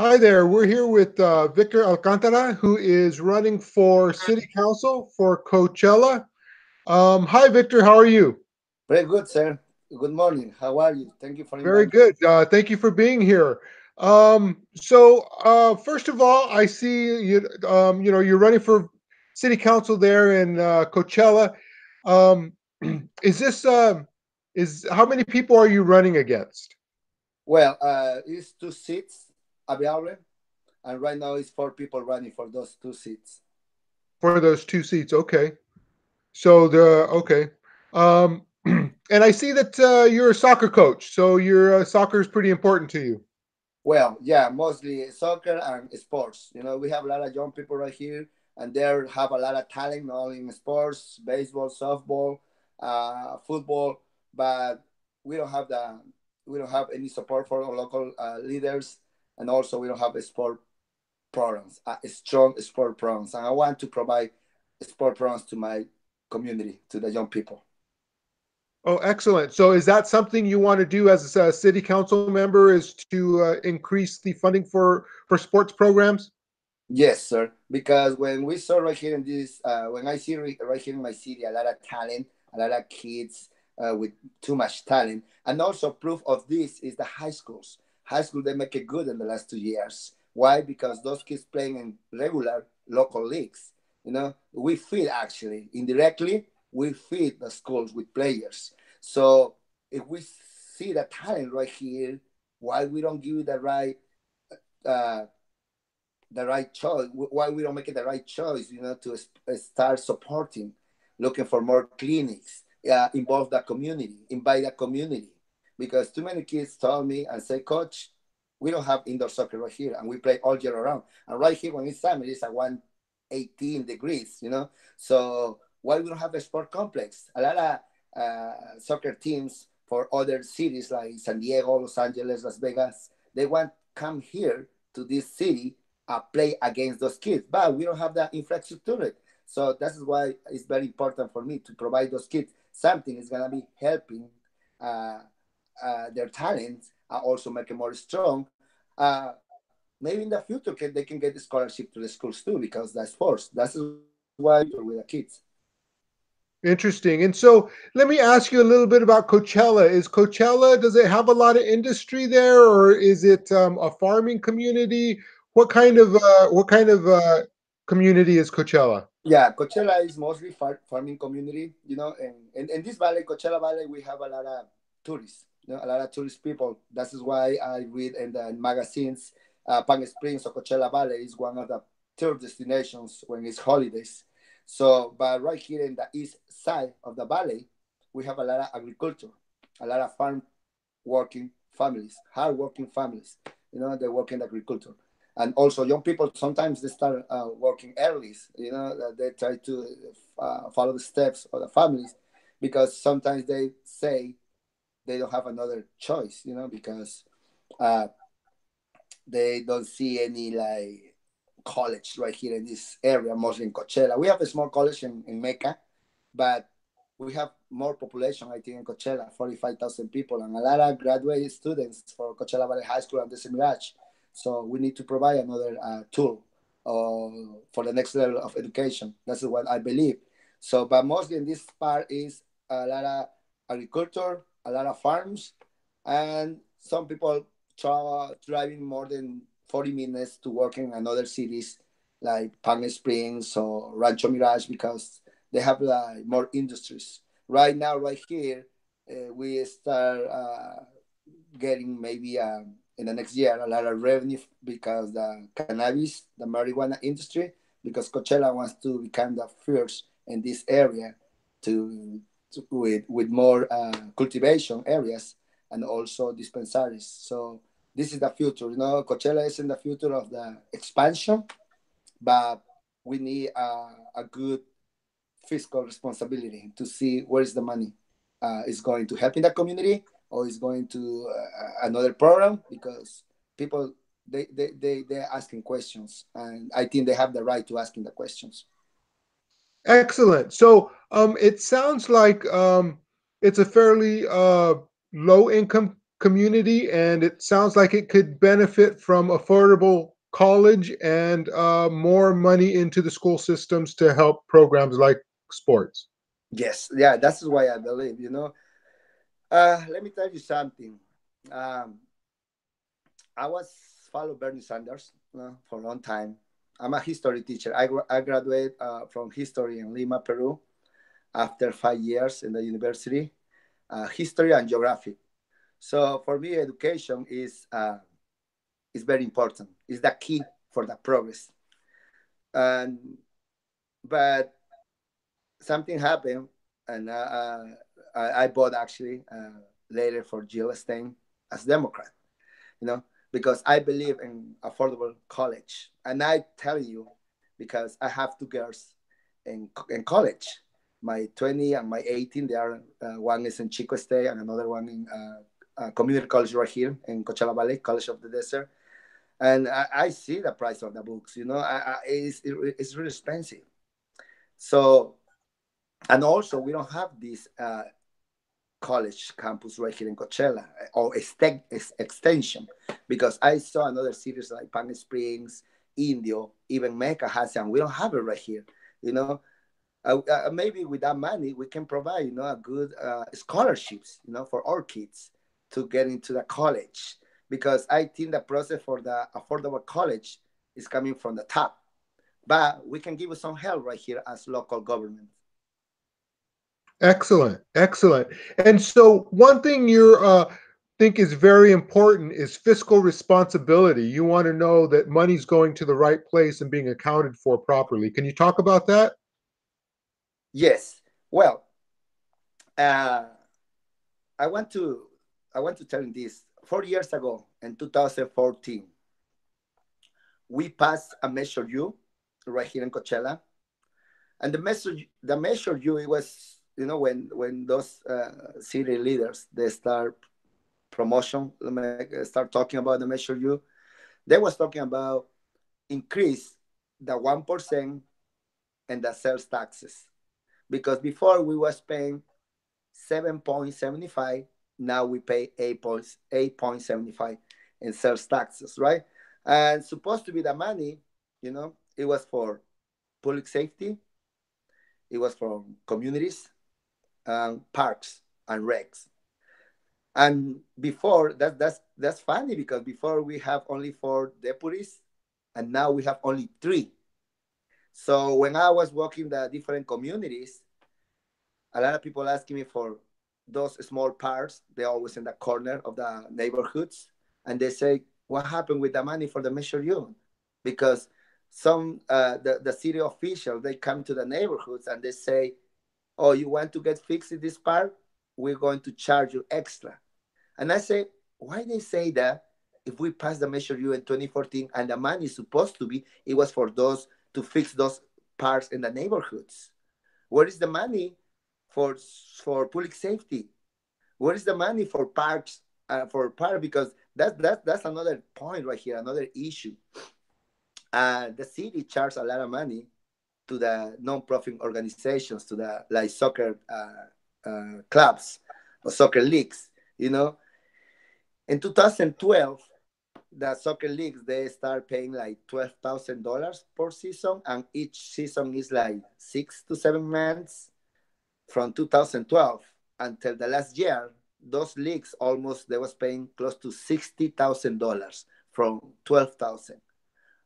Hi there. We're here with Victor Alcantara, who is running for city council for Coachella. Hi, Victor. How are you? Very good, sir. Good morning. How are you? Thank you for Very inviting. good. Thank you for being here. First of all, I see you. You're running for city council there in Coachella. Um, is this is how many people are you running against Well, it's two seats available, and right now it's four people running for those two seats. for those two seats? Okay. So the okay, um, and I see that you're a soccer coach, so your soccer is pretty important to you. Well, yeah, mostly soccer and sports. We have a lot of young people right here, and they have a lot of talent, not only in sports, baseball, softball, football, but we don't have the we don't have any support for our local leaders, and also we don't have a sport programs, strong sport programs, and I want to provide sport programs to my community, to the young people. Oh, excellent. So is that something you want to do as a city council member? Is to increase the funding for sports programs? Yes, sir. Because when we saw right here in this, when I see right here in my city, a lot of talent, a lot of kids with too much talent, and also proof of this is the high schools. High school they make it good in the last 2 years. Why? Because those kids playing in regular local leagues. We feed actually indirectly. We feed the schools with players. So if we see the talent right here, why we don't give it uh, the right choice, why we don't make it the right choice, to start supporting, looking for more clinics, involve the community, invite the community, because too many kids tell me and say, coach, we don't have indoor soccer right here and we play all year around, and right here when it's summer it's at 118 degrees, so why we don't have a sport complex? A lot of soccer teams for other cities like San Diego, Los Angeles, Las Vegas, they want come here to this city, play against those kids, but we don't have that infrastructure. So that's why it's very important for me to provide those kids something is gonna be helping uh, their talents, also make them more strong. Maybe in the future they can get the scholarship to the schools too, because that's sports. That's why we do with the kids. Interesting. And so let me ask you a little bit about Coachella. Is Coachella, does it have a lot of industry there, or is it a farming community? What kind of community is Coachella? Yeah, Coachella is mostly farming community, and in this valley, Coachella Valley, we have a lot of tourists, a lot of tourist people. That is why I read in the magazines, Palm Springs or Coachella Valley is one of the tourist destinations when it's holidays. So, but right here in the east side of the valley, we have a lot of agriculture, a lot of farm working families, hard working families, they work in agriculture, and also young people sometimes they start working early, they try to follow the steps of the families, because sometimes they say they don't have another choice, because uh, they don't see any like college right here in this area, mostly in Coachella. We have a small college in Mecca, but we have more population, I think, in Coachella, 45,000 people, and a lot of graduate students for Coachella Valley High School and the Mirage. So we need to provide another tool for the next level of education. That's what I believe. So, but mostly in this part is a lot of agriculture, a lot of farms, and some people driving more than 40 minutes to work in another cities like Palm Springs or Rancho Mirage, because they have like more industries. Right now, right here, we start getting maybe in the next year a lot of revenue because the cannabis, the marijuana industry, because Coachella wants to become the first in this area with more cultivation areas and also dispensaries. So this is the future. Coachella is in the future of the expansion, but we need a good fiscal responsibility to see where is the money is going to help in the community or is going to another program, because people they're asking questions, and I think they have the right to asking the questions. Excellent. So it sounds like it's a fairly low income community, and it sounds like it could benefit from affordable college and more money into the school systems to help programs like sports. Yes, yeah, that's why I believe. Let me tell you something. Um, I was follow Bernie Sanders for a long time. I'm a history teacher. I graduated from history in Lima, Peru, after 5 years in the university, history and geography. So for me, education is very important. It's the key for the progress. And but something happened, and I bought actually later for Jill Stein as Democrat. You know, because I believe in affordable college. And I tell you, because I have two girls in college, my 20 and my 18, they are, one is in Chico State and another one in community college right here in Coachella Valley, College of the Desert. And I see the price of the books, it's really expensive. So, and also we don't have this college campus right here in Coachella or extension, because I saw another cities like Palm Springs, Indio, even Mecca has, and we don't have it right here. You know, maybe with that money we can provide a good scholarships for our kids to get into the college, because I think the process for the affordable college is coming from the top, but we can give you some help right here as local government. Excellent, excellent. And so, one thing you think is very important is fiscal responsibility. You want to know that money's going to the right place and being accounted for properly. Can you talk about that? Yes, well, uh, I want to I want to tell you this. 4 years ago, in 2014, we passed a Measure U right here in Coachella, and the Measure U, it was, when those city leaders, they start promotion, start talking about the Measure U. They was talking about increase the 1% and the sales taxes, because before we was paying 7.75. Now we pay 8.75 in sales taxes, right? And supposed to be the money, it was for public safety, it was for communities, parks and recs. And before that's funny, because before we have only four deputies, and now we have only three. So when I was walking the different communities, a lot of people asking me for those small parks. They're always in the corner of the neighborhoods, and they say, "What happened with the money for the Measure U?" Because the city officials, they come to the neighborhoods and they say, "Oh, you want to get fixed in this park? We're going to charge you extra." And I say, "Why they say that? If we passed the Measure U in 2014, and the money is supposed to be, it was for those to fix those parks in the neighborhoods. Where is the money for for public safety? Where is the money for parks? Because that's another point right here, another issue. The city charges a lot of money to the non-profit organizations, to the like soccer clubs or soccer leagues. You know, in 2012, the soccer leagues, they start paying like $12,000 per season, and each season is like 6 to 7 months. From 2012 until the last year, those leagues almost, they was paying close to $60,000 from 12,000.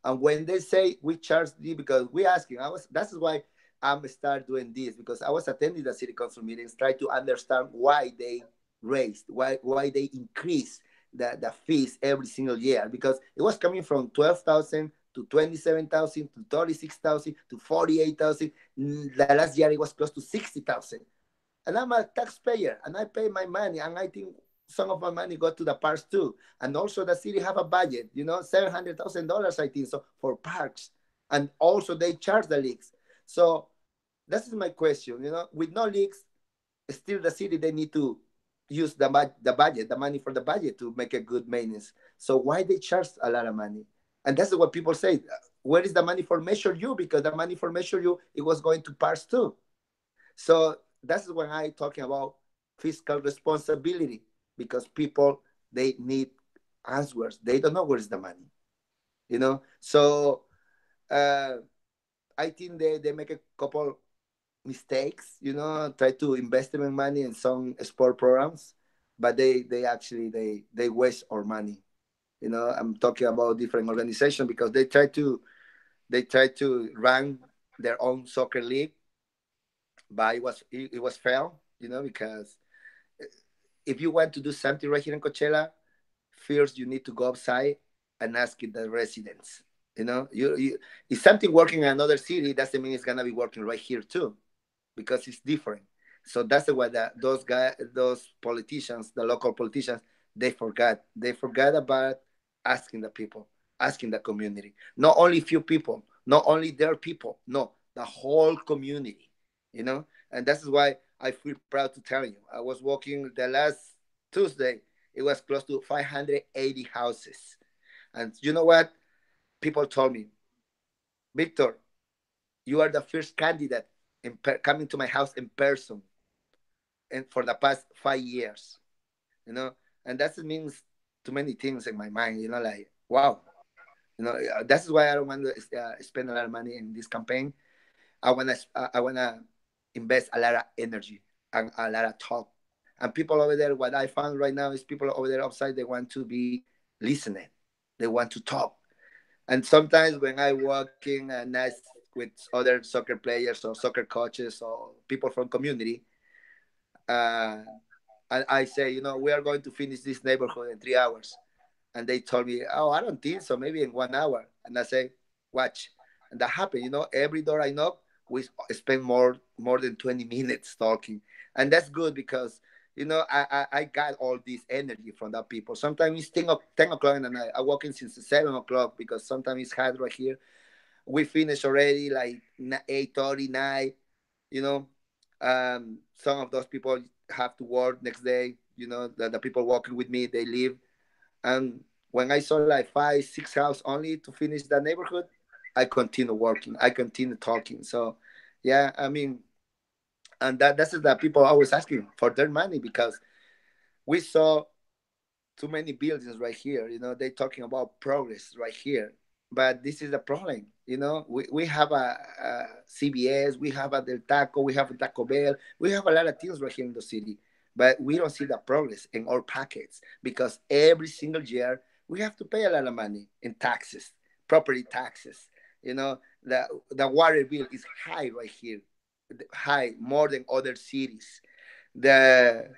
And when they say we charge you, because we asking, that's why I'm start doing this, because I was attending the city council meetings, try to understand why they raised, why they increased the fees every single year, because it was coming from 12,000 to 27,000 to 36,000 to 48,000. The last year it was close to 60,000. And I'm a taxpayer and I pay my money, and I think some of my money go to the parks too. And also the city have a budget, $700,000 I think so for parks, and also they charge the leagues. So this is my question. With no leagues, still the city, they need to use the budget, the money for the budget to make a good maintenance. So why they charge a lot of money? And that's what people say. Where is the money for Measure U? Because the money for Measure U, it was going to parks too. So that's when I talking about fiscal responsibility, because people, They need answers. They don't know where's the money. So uh, I think they make a couple mistakes. Try to investment money in some sport programs, but they actually they waste our money. I'm talking about different organizations because they try to run their own soccer league, but it was failed. Because if you want to do something right here in Coachella, first you need to go outside and ask the residents. If something working in another city doesn't mean it's gonna be working right here too, because it's different. So that's the way that those politicians, the local politicians, they forgot. They forgot about asking the people, asking the community. Not only few people, not only their people, no, the whole community. And that's why I feel proud to tell you. I was walking the last Tuesday. It was close to 580 houses, and you know what? People told me, Victor, you are the first candidate coming to my house in person and for the past 5 years, you know, and that means too many things in my mind, like, wow, that's why I don't want to spend a lot of money in this campaign. I wanna invest a lot of energy and a lot of talk. And people over there, what I found right now is people over there outside, they want to be listening, they want to talk. And sometimes when I walking and I with other soccer players or soccer coaches or people from community, uh, I say, we are going to finish this neighborhood in 3 hours. And they told me, oh, I don't think so, maybe in 1 hour. And I say, watch. And that happened. Every door I knock, we spend more than 20 minutes talking. And that's good because, I got all this energy from that people. Sometimes it's 10 o'clock in the night. I walk in since 7 o'clock because sometimes it's hard right here. We finish already like 8:30, 9. you know some of those people have to work next day. The people walking with me, they leave. And when I saw like 5 6 house only to finish that neighborhood, I continue working, I continue talking. So yeah, I mean, and that's the people always asking for their money because we saw too many buildings right here. They're talking about progress right here, but this is the problem. We have a CBS, we have a Del Taco, we have a Taco Bell, we have a lot of things right here in the city, but we don't see the progress in our pockets because every single year we have to pay a lot of money in taxes, property taxes. The water bill is high right here, high more than other cities. The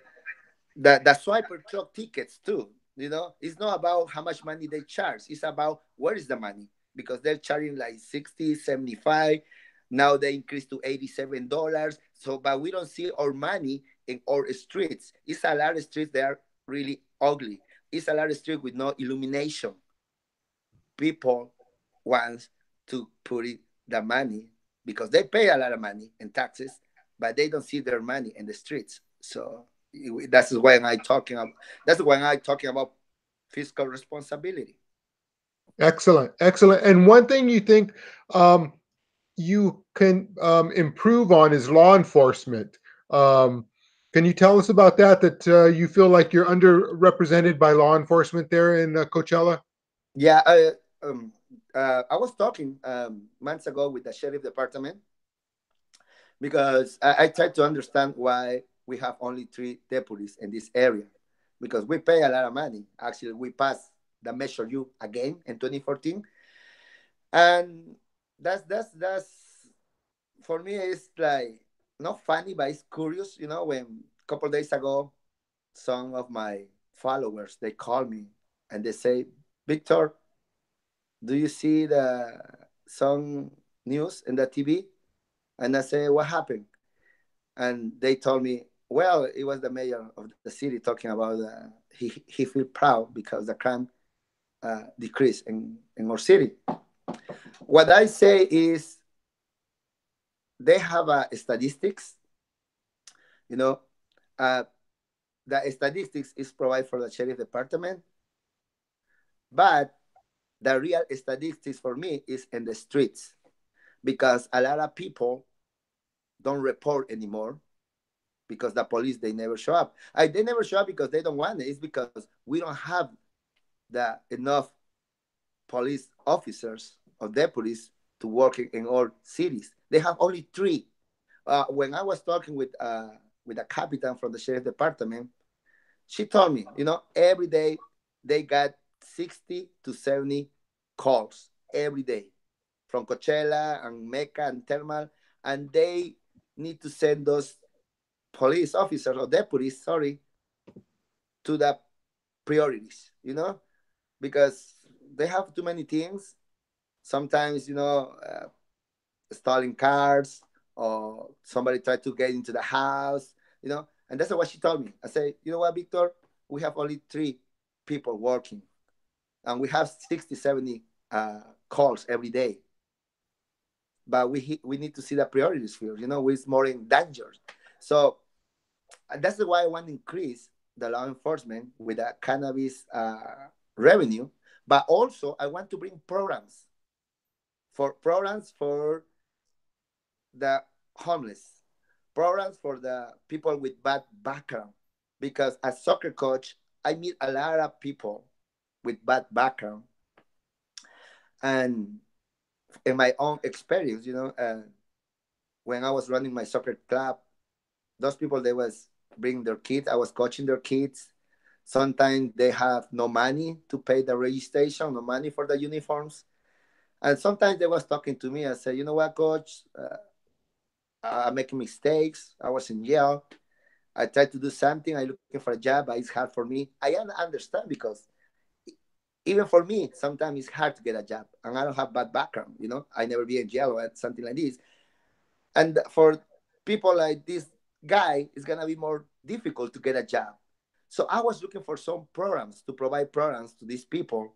swiper truck tickets too. It's not about how much money they charge, it's about where is the money, because they're charging like 60, 75. Now they increased to $87. So but we don't see our money in our streets. It's a lot of streets that are really ugly. It's a lot of streets with no illumination. People want to put it, the money, because they pay a lot of money in taxes, but they don't see their money in the streets. So that's when I talking about fiscal responsibility. Excellent, excellent. And one thing you think um, you can improve on is law enforcement. Um, can you tell us about that? That you feel like you're underrepresented by law enforcement there in Coachella? Yeah, I was talking months ago with the sheriff department because I tried to understand why we have only 3 deputies in this area, because we pay a lot of money. Actually, we passed the Measure U again in 2014, and that's for me. It's like not funny, but it's curious. When a couple of days ago, some of my followers, they call me and they say, Victor, do you see the some news in the TV? And I say, what happened? And they told me, well, it was the mayor of the city talking about he feel proud because the crime decreased in our city. What I say is they have statistics. You know, uh, the statistics is provided for the sheriff department, but the real statistics for me is in the streets, because a lot of people don't report anymore. because the police they never show up. They never show up because they don't want it. It's because we don't have the enough police officers or deputies to work in all cities. They have only three. When I was talking with a captain from the sheriff department, she told me, every day they got 60 to 70 calls every day from Coachella and Mecca and Thermal, and they need to send those police officers or deputies, sorry, to the priorities, because they have too many things. Sometimes, stealing cars or somebody tried to get into the house, and that's what she told me. I say, you know what, Victor, we have only three people working and we have 60, 70 calls every day, but we need to see the priorities first, we're more in danger. So that's why I want to increase the law enforcement with the cannabis revenue, but also I want to bring programs for the homeless, programs for the people with bad background. Because as soccer coach, I meet a lot of people with bad background, and in my own experience, when I was running my soccer club, those people they was bring their kids. I was coaching their kids. Sometimes they have no money to pay the registration, no money for the uniforms, and sometimes they was talking to me. I said, you know what, coach, I'm making mistakes. I was in jail. I tried to do something. I'm looking for a job, but it's hard for me. I understand because even for me, sometimes it's hard to get a job, and I don't have bad background. I never be in jail or something like this. And for people like this guy, it's gonna be more difficult to get a job. So I was looking for some programs to provide programs to these people,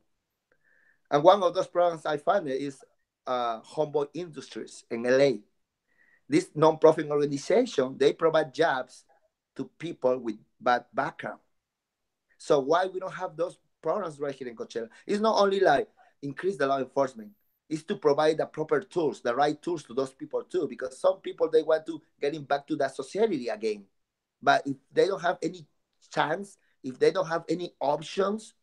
and one of those programs I found is Homeboy Industries in LA. This non-profit organization they provide jobs to people with bad background. So why we don't have those programs right here in Coachella? It's not only like increase the law enforcement. It's to provide the proper tools, the right tools to those people too. Because some people they want to getting back to that society again, but if they don't have any chance, if they don't have any options,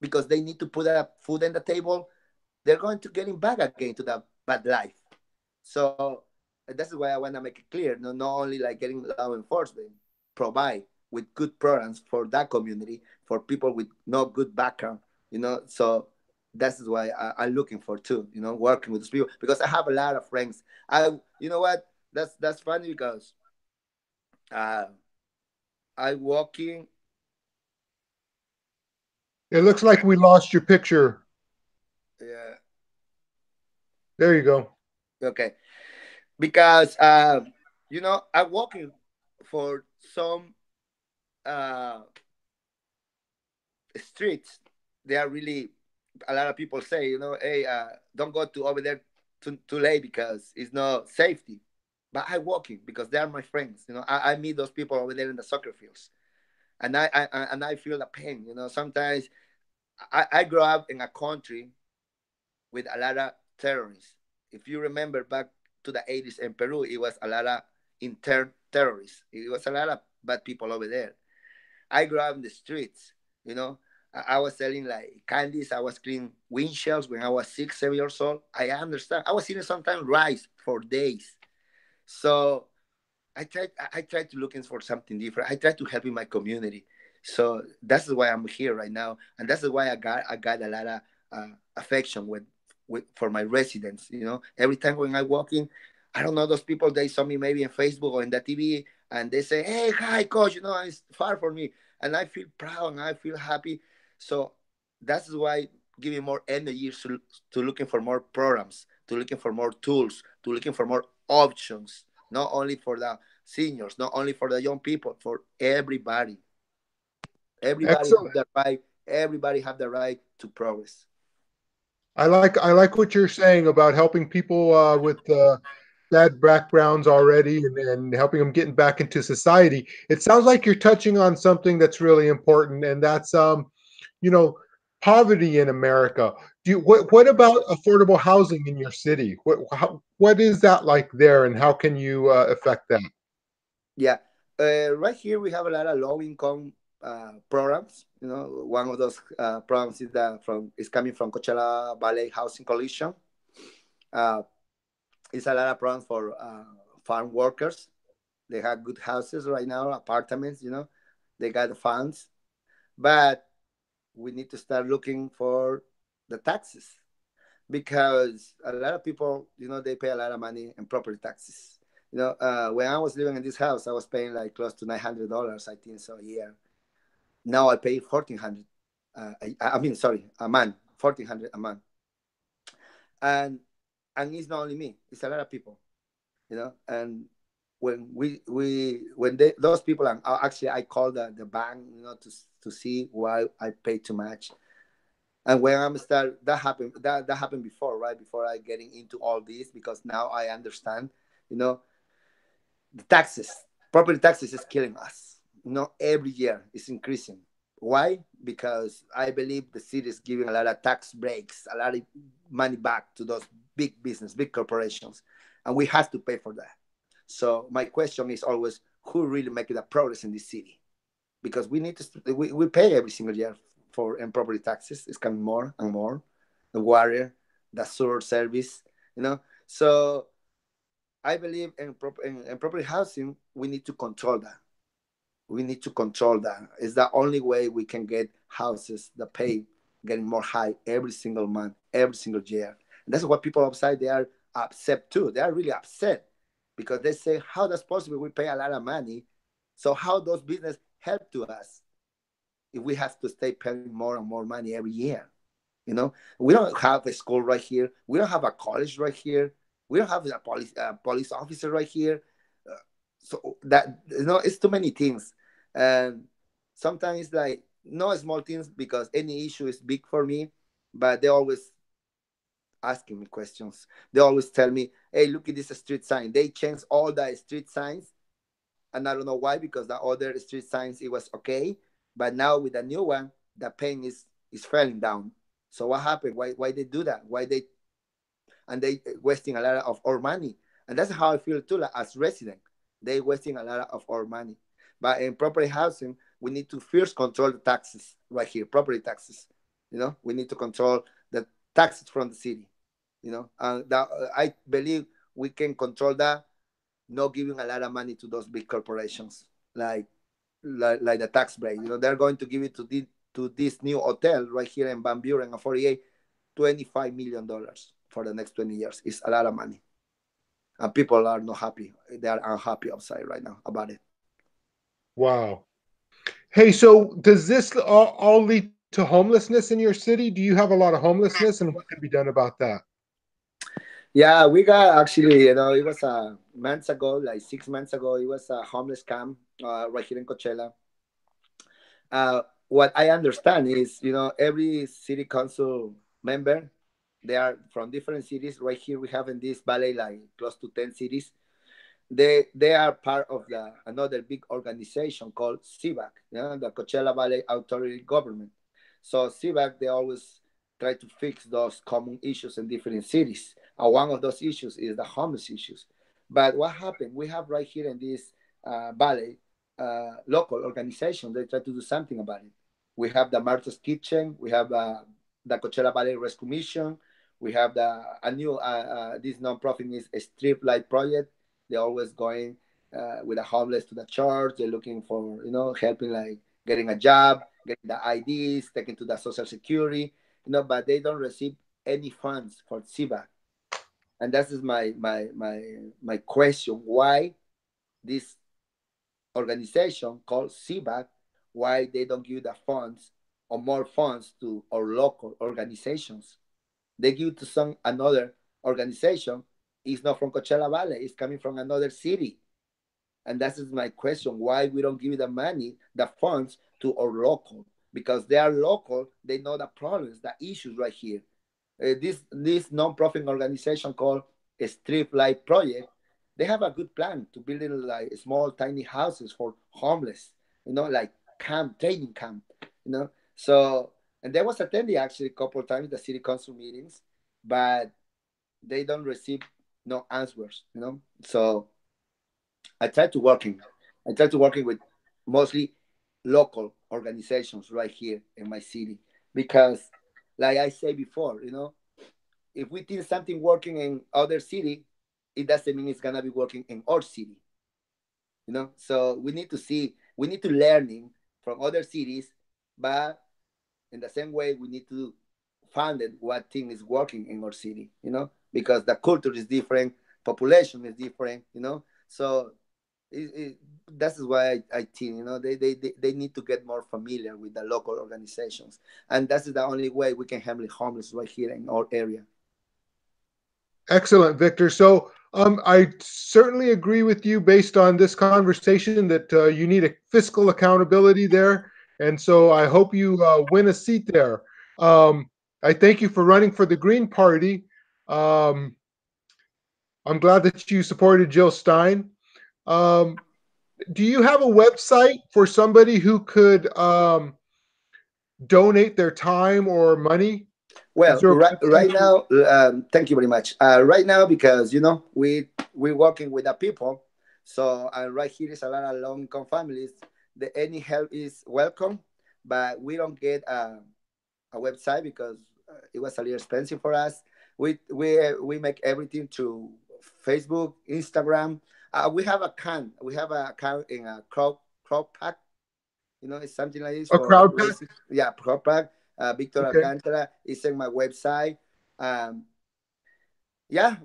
because they need to put up food on the table, they're going to getting back again to that bad life. So that's why I want to make it clear. No, not only like getting law enforcement, provide with good programs for that community, for people with no good background, So that's why I'm looking for too, working with those people because I have a lot of friends. You know what? That's funny because uh, I walking. It looks like we lost your picture. Yeah. There you go. Okay. Because I'm working for some uh streets. They are really a lot of people say, hey, don't go to over there too late because it's no safety. But I walking because they are my friends. I meet those people over there in the soccer fields, and I feel the pain. Sometimes I grew up in a country with a lot of terrorists. If you remember back to the 80s in Peru, it was a lot of intern terrorists. It was a lot of bad people over there. I grew up in the streets, you know. I was selling like candies. I was cleaning windshields when I was 6, 7 years old. I understand. I was eating sometimes rice for days. So I tried to looking for something different. I tried to help in my community. So that's why I'm here right now, and that's why I got a lot of affection with for my residents. Every time when I walk in, I don't know those people. They saw me maybe in Facebook or in the TV, and they say, "Hey, hi, coach." It's far from me, and I feel proud and I feel happy. So that's why giving more energy to looking for more programs, to looking for more tools, to looking for more options, not only for the seniors, not only for the young people, for everybody. Everybody have Excellent. the right. Everybody have the right to progress. I like what you're saying about helping people with bad backgrounds already and helping them getting back into society. It sounds like you're touching on something that's really important, and that's you know, poverty in America. What about affordable housing in your city? What is that like there, and how can you affect that? Yeah. Right here we have a lot of low income programs. One of those programs is coming from Coachella Valley Housing Coalition. Uh, it's a lot of programs for farm workers. They have good houses right now, apartments. They got the funds, but we need to start looking for the taxes because a lot of people, they pay a lot of money in property taxes. When I was living in this house, I was paying like close to $900, I think so, a year. Now I pay 1,400. I mean, sorry, a month, 1,400 a month, and it's not only me; it's a lot of people. And those people, and actually I called the bank, to see why I pay too much. And when I'm start that happened before, right before I getting into all this, because now I understand, you know the taxes, property taxes is killing us. Every year it's increasing. Why? Because I believe the city is giving a lot of tax breaks, a lot of money back to those big business, big corporations, and we have to pay for that. So my question is always, who really making the progress in this city? Because we pay every single year for and property taxes. It's coming more and more. The water, the sewer service, So I believe in property housing, we need to control that. We need to control that. It's the only way we can get houses that pay getting more high every single month, every single year. And that's what people outside, they are upset too. They are really upset because they say, how that's possible? We pay a lot of money. So how those business help to us if we have to stay paying more and more money every year? We don't have a school right here. We don't have a college right here. We don't have a police officer right here. Uh, so that it's too many things, and sometimes it's like no small things because any issue is big for me, but they always asking me questions. They always tell me, "Hey, look at this street sign." They changed all the street signs, and I don't know why because the other street signs it was okay, but now with the new one, the paint is falling down. So what happened? Why they do that? Why they and they wasting a lot of our money? And that's how I feel too, like, as resident. They wasting a lot of our money. But in property housing, we need to first control the taxes right here, property taxes. We need to control the taxes from the city. And I believe we can control that, not giving a lot of money to those big corporations, like the tax break. They're going to give it to this new hotel right here in Van Buren and 48, $25 million for the next 20 years. It's a lot of money, and people are not happy. They are unhappy outside right now about it. Wow. Hey, so does this all lead to homelessness in your city? Do you have a lot of homelessness, and what can be done about that? Yeah, we got actually, it was months ago, like 6 months ago, it was a homeless camp right here in Coachella. What I understand is, every city council member, they are from different cities. Right here, we have in this valley like close to 10 cities. They are part of another big organization called CVAC, the Coachella Valley Authority Government. So CVAC, they always try to fix those common issues in different cities. And one of those issues is the homeless issues. But what happened? We have right here in this valley local organization. They try to do something about it. We have the Martha's Kitchen. We have the Coachella Valley Rescue Mission. We have a new this nonprofit is a strip light project. They're always going with the homeless to the church. They're looking for, helping like getting a job, getting the IDs, taken to the social security, but they don't receive any funds for CBAC. And that is my question. Why this organization called CBAC, why they don't give the funds or more funds to our local organizations? They give to some another organization. It's not from Coachella Valley. It's coming from another city. And that is my question: why we don't give the money, the funds to our local? Because they are local, they know the problems, the issues right here. This non-profit organization called Strip Light Project, they have a good plan to build like small, tiny houses for homeless. Like camp, training camp. So and they was attending actually a couple of times the city council meetings, but they don't receive no answers. So I tried to working. I try to working with mostly local organizations right here in my city because, like I said before, if we think something working in other city, it doesn't mean it's gonna be working in our city. So we need to learning from other cities, but in the same way we need to find it what thing is working in our city, because the culture is different, population is different, so it, that's why I think they need to get more familiar with the local organizations, and that's the only way we can handle homeless right here in our area. Excellent, Victor. So I certainly agree with you based on this conversation that you need a fiscal accountability there. And so I hope you win a seat there. Um, I thank you for running for the Green Party. Um, I'm glad that you supported Jill Stein. Um, do you have a website for somebody who could donate their time or money? Is Well, there a right website? now, thank you very much. Right now, because we working with the people, so right here is a lot of low income families. Any help is welcome, but we don't get a website because it was a little expensive for us. We make everything through Facebook, Instagram. We have a account in a crowd pack. It's something like this A for crowd pack? raising. Yeah, crowd pack. Victor Okay. Alcantara is in my website. Um, yeah,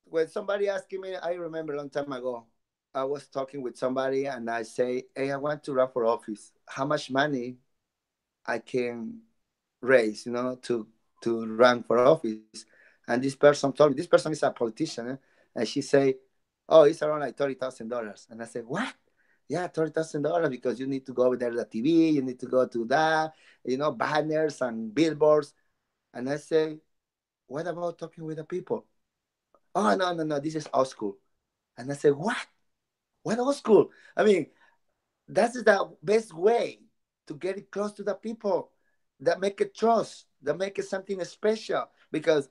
when somebody asking me, I remember a long time ago, I was talking with somebody and I say, "Hey, I want to run for office. How much money I can raise, to run for office?" And this person told me, this person is a politician, and she say, "Oh, it's around like $30,000." And I said, "What?" "Yeah, $30,000 because you need to go over there to the TV, you need to go to that, banners and billboards." And I say, "What about talking with the people?" "Oh, no, no, no, this is old school." And I said, "What? What old school?" I mean, that's the best way to get it close to the people, that make it trust, that make it something special. Because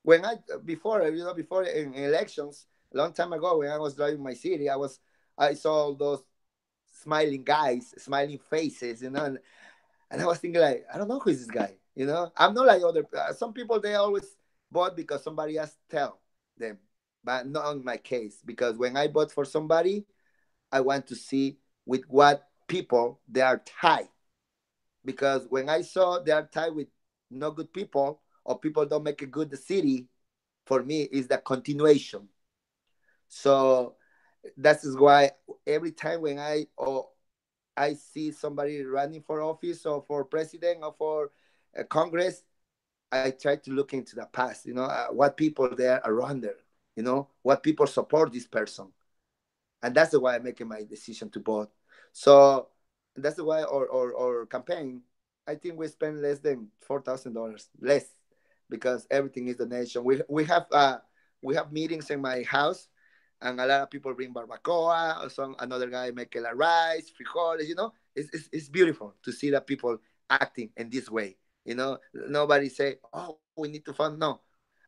when before in elections a long time ago, when I was driving my city, I saw all those smiling guys, smiling faces, and I was thinking, like, I don't know who is this guy. I'm not like other some people. They always vote because somebody else tell them, but not in my case, because when I vote for somebody, I want to see with what people they are tied. Because when I saw they are tied with no good people, or people don't make a good the city, for me is the continuation. So that is why every time when I see somebody running for office or for president or for Congress, I try to look into the past. What people there around there. What people support this person, and that's the why I'm making my decision to vote. So that's the why our campaign. I think we spend less than $4,000 less, because everything is donation. We have meetings in my house, and a lot of people bring barbacoa. Or another guy make a rice, frijoles. It's beautiful to see that people acting in this way. Nobody say, "Oh, we need to fund." No,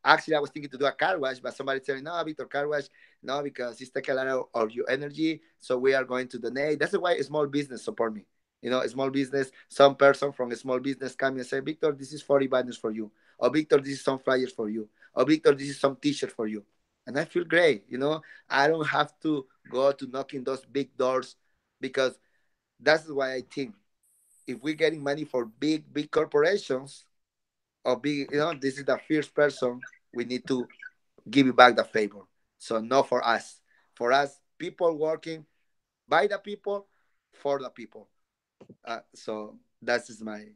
actually, I was thinking to do a car wash, but somebody telling, "No, Victor, car wash, no, because it's take a lot of your energy. So we are going to donate." That's why a small business support me. A small business, some person from a small business come and say, "Victor, this is 40 banners for you." Or, "Victor, this is some flyers for you." Or, "Victor, this is some t-shirt for you." And I feel great. I don't have to go to knocking those big doors, because that's why I think if we're getting money for big corporations, or big, this is the first person we need to give you back the favor. So not for us. For us, people working by the people, for the people. So that is my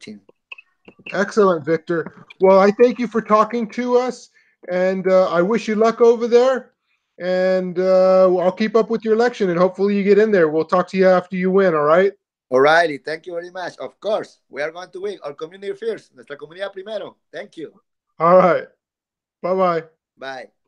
thing. Excellent, Victor. Well, I thank you for talking to us, and I wish you luck over there. And I'll keep up with your election, and hopefully you get in there. We'll talk to you after you win. All right. O'Reilly, thank you very much. Of course, we are going to win. Our community first. Nuestra comunidad primero. Thank you. All right. Bye bye. Bye.